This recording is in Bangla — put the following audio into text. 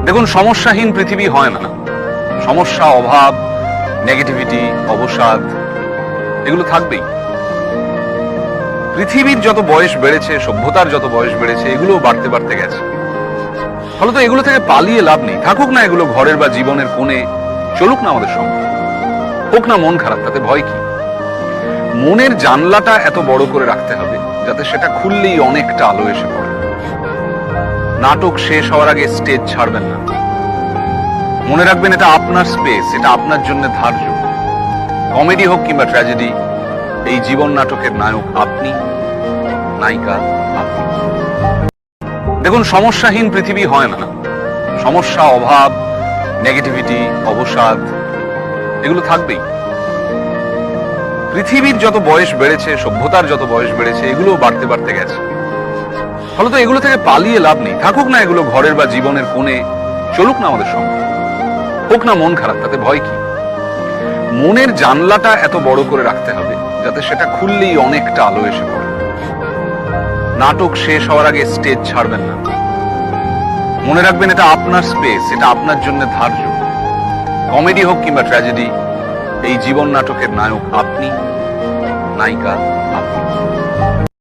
দেখুন, সমস্যাহীন পৃথিবী হয় না। সমস্যা, অভাব, নেগেটিভিটি, অবসাদ এগুলো থাকবেই। পৃথিবীর যত বয়স বেড়েছে, সভ্যতার যত বয়স বেড়েছে, এগুলো বাড়তে বাড়তে গেছে। ফলত এগুলো থেকে পালিয়ে লাভ নেই। থাকুক না এগুলো ঘরের বা জীবনের কোণে, চলুক না আমাদের সঙ্গে। হোক না মন খারাপ, তাতে ভয় কি? মনের জানলাটা এত বড় করে রাখতে হবে যাতে সেটা খুললেই অনেকটা আলো এসে পড়ে। নাটক শেষ হওয়ার আগে স্টেজ ছাড়বেন না। মনে রাখবেন, এটা আপনার স্পেস, এটা আপনার জন্য ধার্য। কমেডি হোক কিংবা ট্র্যাজেডি, এই জীবন নাটকের নায়ক আপনি, নায়িকা আপনি। দেখুন, সমস্যাহীন পৃথিবী হয় না। সমস্যা, অভাব, নেগেটিভিটি, অবসাদ এগুলো থাকবেই। পৃথিবীর যত বয়স বেড়েছে, সভ্যতার যত বয়স বেড়েছে, এগুলো বাড়তে বাড়তে গেছে। ফলত এগুলো থেকে পালিয়ে লাভ নেই। থাকুক না এগুলো ঘরের বা জীবনের কোণে, চলুক না আমাদের সঙ্গে। হোক না মন খারাপ, তাতে ভয় কি? মনের জানলাটা এত বড় করে রাখতে হবে যাতে সেটা খুললেই অনেকটা আলো এসে পড়ে। নাটক শেষ হওয়ার আগে স্টেজ ছাড়বেন না। মনে রাখবেন, এটা আপনার স্পেস, এটা আপনার জন্য ধার্য। কমেডি হোক কিংবা ট্র্যাজেডি, এই জীবন নাটকের নায়ক আপনি, নায়িকা আপনি।